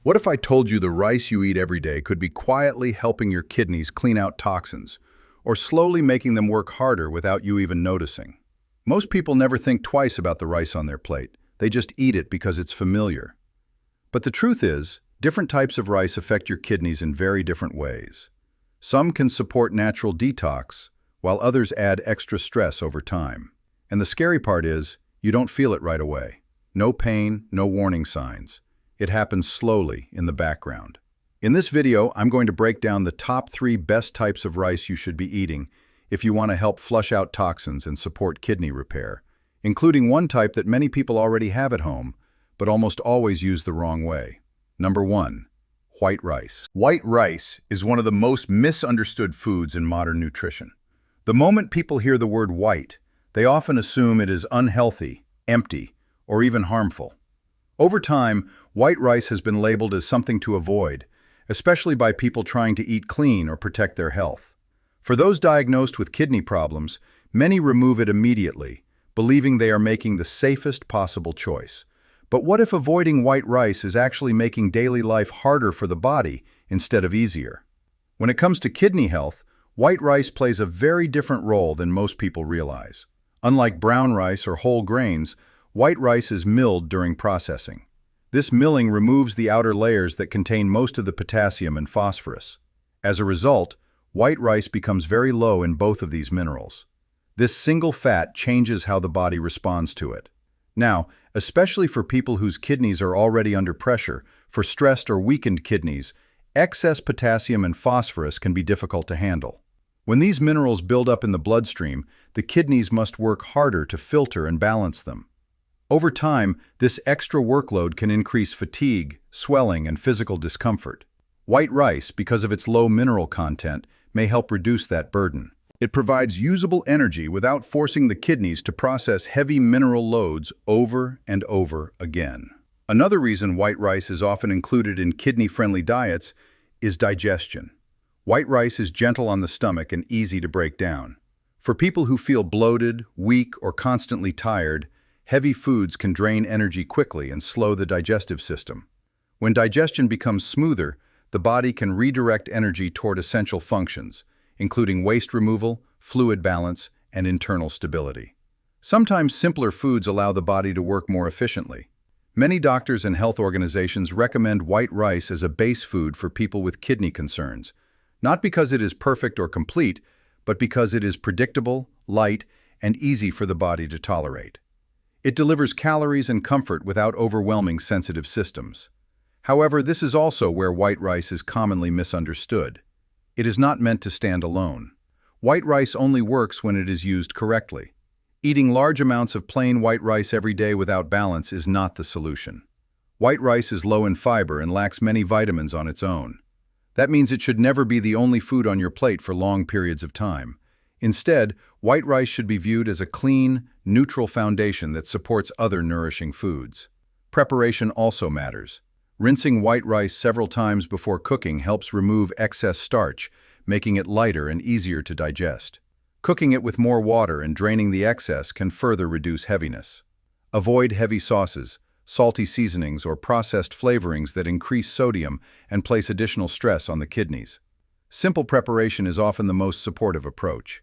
What if I told you the rice you eat every day could be quietly helping your kidneys clean out toxins, or slowly making them work harder without you even noticing? Most people never think twice about the rice on their plate. They just eat it because it's familiar. But the truth is, different types of rice affect your kidneys in very different ways. Some can support natural detox, while others add extra stress over time. And the scary part is, you don't feel it right away. No pain, no warning signs. It happens slowly in the background. In this video, I'm going to break down the top 3 best types of rice you should be eating if you want to help flush out toxins and support kidney repair, including one type that many people already have at home, but almost always use the wrong way. Number 1. White rice. White rice is one of the most misunderstood foods in modern nutrition. The moment people hear the word white, they often assume it is unhealthy, empty, or even harmful. Over time, white rice has been labeled as something to avoid, especially by people trying to eat clean or protect their health. For those diagnosed with kidney problems, many remove it immediately, believing they are making the safest possible choice. But what if avoiding white rice is actually making daily life harder for the body instead of easier? When it comes to kidney health, white rice plays a very different role than most people realize. Unlike brown rice or whole grains, white rice is milled during processing. This milling removes the outer layers that contain most of the potassium and phosphorus. As a result, white rice becomes very low in both of these minerals. This single fat changes how the body responds to it. Now, especially for people whose kidneys are already under pressure, for stressed or weakened kidneys, excess potassium and phosphorus can be difficult to handle. When these minerals build up in the bloodstream, the kidneys must work harder to filter and balance them. Over time, this extra workload can increase fatigue, swelling, and physical discomfort. White rice, because of its low mineral content, may help reduce that burden. It provides usable energy without forcing the kidneys to process heavy mineral loads over and over again. Another reason white rice is often included in kidney-friendly diets is digestion. White rice is gentle on the stomach and easy to break down. For people who feel bloated, weak, or constantly tired, heavy foods can drain energy quickly and slow the digestive system. When digestion becomes smoother, the body can redirect energy toward essential functions, including waste removal, fluid balance, and internal stability. Sometimes simpler foods allow the body to work more efficiently. Many doctors and health organizations recommend white rice as a base food for people with kidney concerns, not because it is perfect or complete, but because it is predictable, light, and easy for the body to tolerate. It delivers calories and comfort without overwhelming sensitive systems. However, this is also where white rice is commonly misunderstood. It is not meant to stand alone. White rice only works when it is used correctly. Eating large amounts of plain white rice every day without balance is not the solution. White rice is low in fiber and lacks many vitamins on its own. That means it should never be the only food on your plate for long periods of time. Instead, white rice should be viewed as a clean, neutral foundation that supports other nourishing foods. Preparation also matters. Rinsing white rice several times before cooking helps remove excess starch, making it lighter and easier to digest. Cooking it with more water and draining the excess can further reduce heaviness. Avoid heavy sauces, salty seasonings, or processed flavorings that increase sodium and place additional stress on the kidneys. Simple preparation is often the most supportive approach.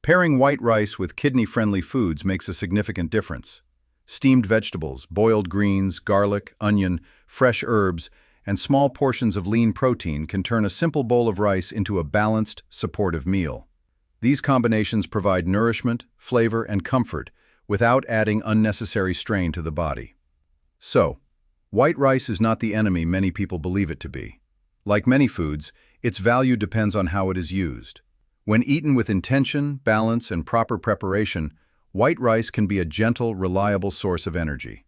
Pairing white rice with kidney-friendly foods makes a significant difference. Steamed vegetables, boiled greens, garlic, onion, fresh herbs, and small portions of lean protein can turn a simple bowl of rice into a balanced, supportive meal. These combinations provide nourishment, flavor, and comfort without adding unnecessary strain to the body. So, white rice is not the enemy many people believe it to be. Like many foods, its value depends on how it is used. When eaten with intention, balance, and proper preparation, white rice can be a gentle, reliable source of energy.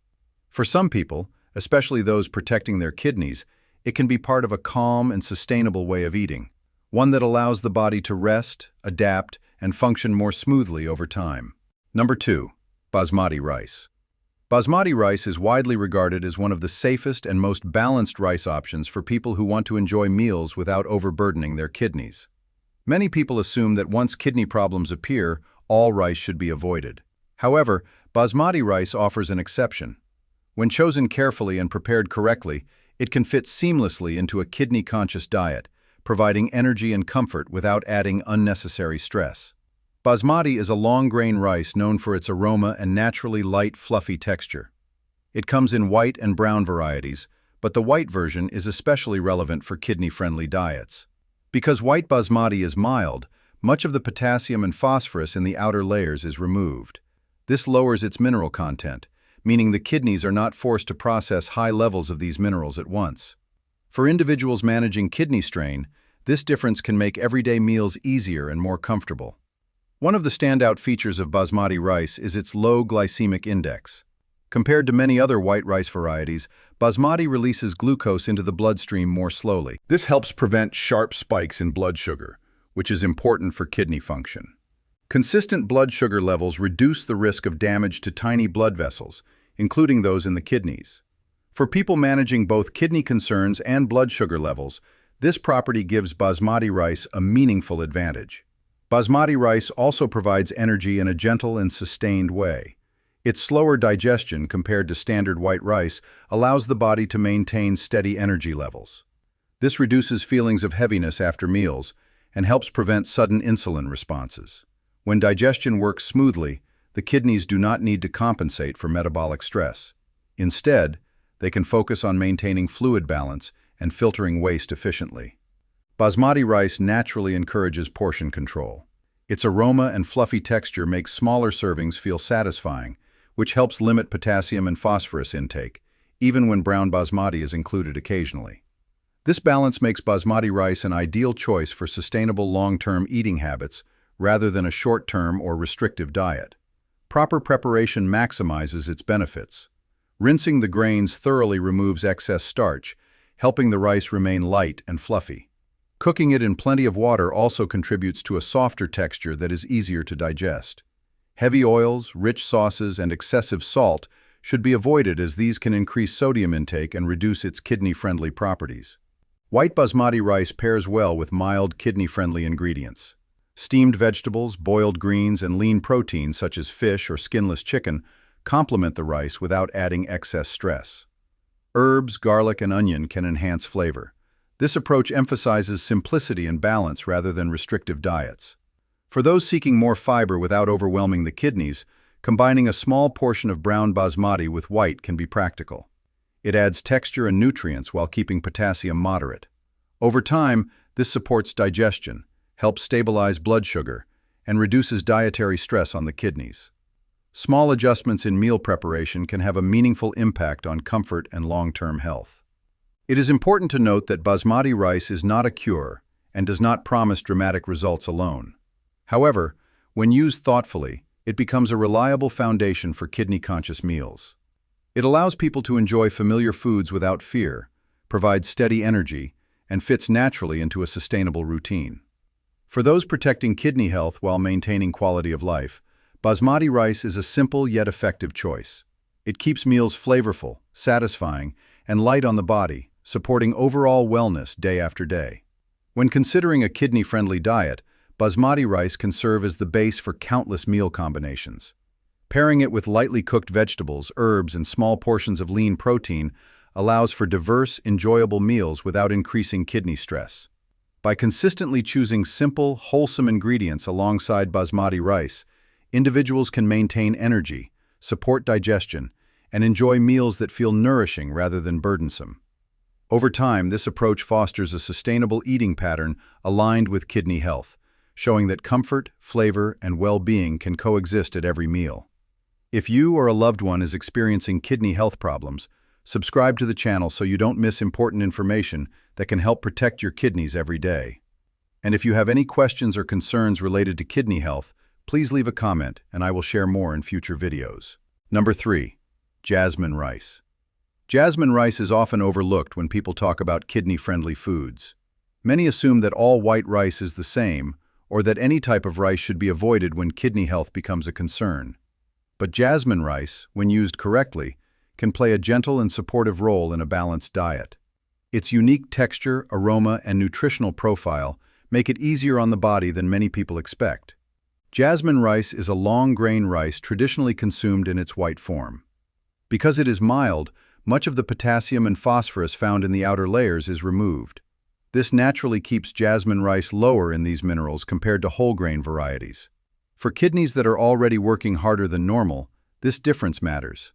For some people, especially those protecting their kidneys, it can be part of a calm and sustainable way of eating, one that allows the body to rest, adapt, and function more smoothly over time. Number 2. Basmati rice. Basmati rice is widely regarded as one of the safest and most balanced rice options for people who want to enjoy meals without overburdening their kidneys. Many people assume that once kidney problems appear, all rice should be avoided. However, basmati rice offers an exception. When chosen carefully and prepared correctly, It can fit seamlessly into a kidney-conscious diet, providing energy and comfort without adding unnecessary stress. Basmati is a long-grain rice known for its aroma and naturally light, fluffy texture. It comes in white and brown varieties, but the white version is especially relevant for kidney-friendly diets. Because white basmati is mild, much of the potassium and phosphorus in the outer layers is removed. This lowers its mineral content, meaning the kidneys are not forced to process high levels of these minerals at once. For individuals managing kidney strain, this difference can make everyday meals easier and more comfortable. One of the standout features of basmati rice is its low glycemic index. Compared to many other white rice varieties, basmati releases glucose into the bloodstream more slowly. This helps prevent sharp spikes in blood sugar, which is important for kidney function. Consistent blood sugar levels reduce the risk of damage to tiny blood vessels, including those in the kidneys. For people managing both kidney concerns and blood sugar levels, this property gives basmati rice a meaningful advantage. Basmati rice also provides energy in a gentle and sustained way. Its slower digestion compared to standard white rice allows the body to maintain steady energy levels. This reduces feelings of heaviness after meals and helps prevent sudden insulin responses. When digestion works smoothly, the kidneys do not need to compensate for metabolic stress. Instead, they can focus on maintaining fluid balance and filtering waste efficiently. Basmati rice naturally encourages portion control. Its aroma and fluffy texture make smaller servings feel satisfying, which helps limit potassium and phosphorus intake, even when brown basmati is included occasionally. This balance makes basmati rice an ideal choice for sustainable long-term eating habits rather than a short-term or restrictive diet. Proper preparation maximizes its benefits. Rinsing the grains thoroughly removes excess starch, helping the rice remain light and fluffy. Cooking it in plenty of water also contributes to a softer texture that is easier to digest. Heavy oils, rich sauces, and excessive salt should be avoided as these can increase sodium intake and reduce its kidney-friendly properties. White basmati rice pairs well with mild, kidney-friendly ingredients. Steamed vegetables, boiled greens, and lean proteins such as fish or skinless chicken complement the rice without adding excess stress. Herbs, garlic, and onion can enhance flavor. This approach emphasizes simplicity and balance rather than restrictive diets. For those seeking more fiber without overwhelming the kidneys, combining a small portion of brown basmati with white can be practical. It adds texture and nutrients while keeping potassium moderate. Over time, this supports digestion, helps stabilize blood sugar, and reduces dietary stress on the kidneys. Small adjustments in meal preparation can have a meaningful impact on comfort and long-term health. It is important to note that basmati rice is not a cure and does not promise dramatic results alone. However, when used thoughtfully, it becomes a reliable foundation for kidney-conscious meals. It allows people to enjoy familiar foods without fear, provides steady energy, and fits naturally into a sustainable routine. For those protecting kidney health while maintaining quality of life, basmati rice is a simple yet effective choice. It keeps meals flavorful, satisfying, and light on the body, supporting overall wellness day after day. When considering a kidney-friendly diet, basmati rice can serve as the base for countless meal combinations. Pairing it with lightly cooked vegetables, herbs, and small portions of lean protein allows for diverse, enjoyable meals without increasing kidney stress. By consistently choosing simple, wholesome ingredients alongside basmati rice, individuals can maintain energy, support digestion, and enjoy meals that feel nourishing rather than burdensome. Over time, this approach fosters a sustainable eating pattern aligned with kidney health, showing that comfort, flavor, and well-being can coexist at every meal. If you or a loved one is experiencing kidney health problems, subscribe to the channel so you don't miss important information that can help protect your kidneys every day. And if you have any questions or concerns related to kidney health, please leave a comment and I will share more in future videos. Number 3. Jasmine rice. Jasmine rice is often overlooked when people talk about kidney-friendly foods. Many assume that all white rice is the same, or that any type of rice should be avoided when kidney health becomes a concern. But jasmine rice, when used correctly, can play a gentle and supportive role in a balanced diet. Its unique texture, aroma, and nutritional profile make it easier on the body than many people expect. Jasmine rice is a long-grain rice traditionally consumed in its white form. Because it is mild, much of the potassium and phosphorus found in the outer layers is removed. This naturally keeps jasmine rice lower in these minerals compared to whole grain varieties. For kidneys that are already working harder than normal, this difference matters.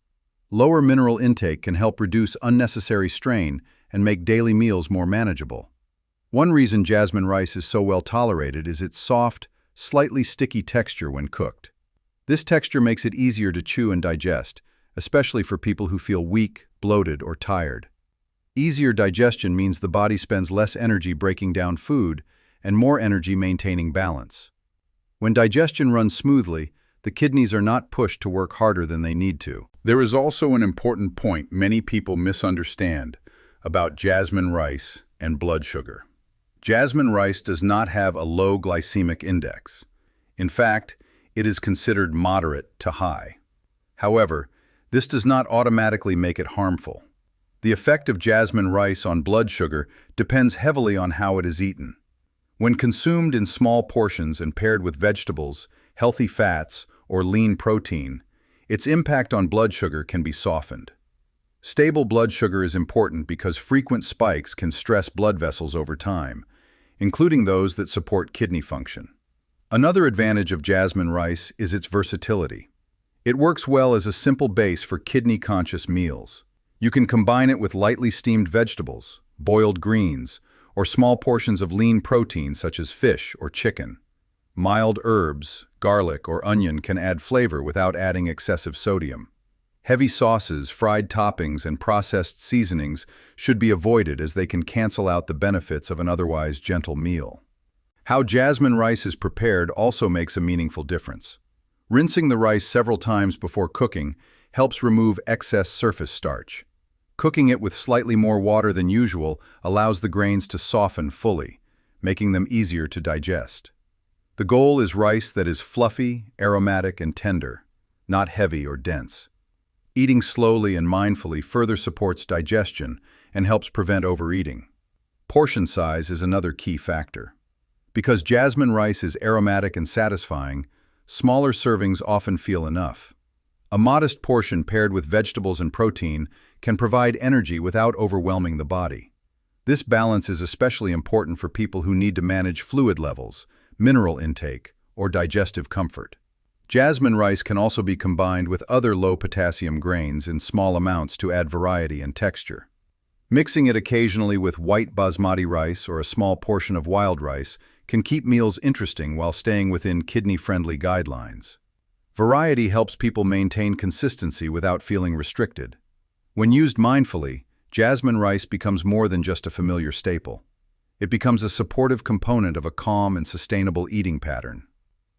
Lower mineral intake can help reduce unnecessary strain and make daily meals more manageable. One reason jasmine rice is so well tolerated is its soft, slightly sticky texture when cooked. This texture makes it easier to chew and digest, especially for people who feel weak, bloated, or tired. Easier digestion means the body spends less energy breaking down food and more energy maintaining balance. When digestion runs smoothly, the kidneys are not pushed to work harder than they need to. There is also an important point many people misunderstand about jasmine rice and blood sugar. Jasmine rice does not have a low glycemic index. In fact, it is considered moderate to high. However, this does not automatically make it harmful. The effect of jasmine rice on blood sugar depends heavily on how it is eaten. When consumed in small portions and paired with vegetables, healthy fats, or lean protein, its impact on blood sugar can be softened. Stable blood sugar is important because frequent spikes can stress blood vessels over time, including those that support kidney function. Another advantage of jasmine rice is its versatility. It works well as a simple base for kidney-conscious meals. You can combine it with lightly steamed vegetables, boiled greens, or small portions of lean protein such as fish or chicken. Mild herbs, garlic, or onion can add flavor without adding excessive sodium. Heavy sauces, fried toppings, and processed seasonings should be avoided as they can cancel out the benefits of an otherwise gentle meal. How jasmine rice is prepared also makes a meaningful difference. Rinsing the rice several times before cooking helps remove excess surface starch. Cooking it with slightly more water than usual allows the grains to soften fully, making them easier to digest. The goal is rice that is fluffy, aromatic, and tender, not heavy or dense. Eating slowly and mindfully further supports digestion and helps prevent overeating. Portion size is another key factor. Because jasmine rice is aromatic and satisfying, smaller servings often feel enough. A modest portion paired with vegetables and protein can provide energy without overwhelming the body. This balance is especially important for people who need to manage fluid levels, mineral intake, or digestive comfort. Jasmine rice can also be combined with other low-potassium grains in small amounts to add variety and texture. Mixing it occasionally with white basmati rice or a small portion of wild rice can keep meals interesting while staying within kidney-friendly guidelines. Variety helps people maintain consistency without feeling restricted. When used mindfully, jasmine rice becomes more than just a familiar staple. It becomes a supportive component of a calm and sustainable eating pattern.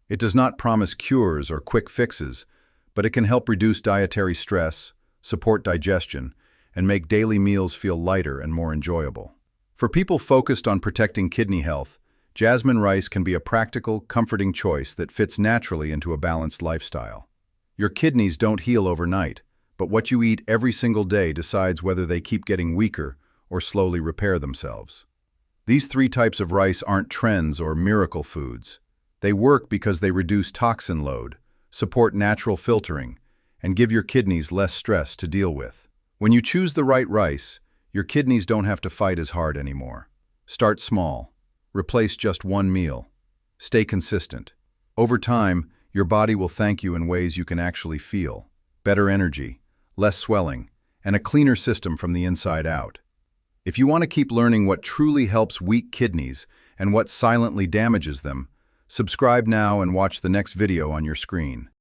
It does not promise cures or quick fixes, but it can help reduce dietary stress, support digestion, and make daily meals feel lighter and more enjoyable. For people focused on protecting kidney health, jasmine rice can be a practical, comforting choice that fits naturally into a balanced lifestyle. Your kidneys don't heal overnight, but what you eat every single day decides whether they keep getting weaker or slowly repair themselves. These three types of rice aren't trends or miracle foods. They work because they reduce toxin load, support natural filtering, and give your kidneys less stress to deal with. When you choose the right rice, your kidneys don't have to fight as hard anymore. Start small. Replace just one meal. Stay consistent. Over time, your body will thank you in ways you can actually feel. Better energy, less swelling, and a cleaner system from the inside out. If you want to keep learning what truly helps weak kidneys and what silently damages them, subscribe now and watch the next video on your screen.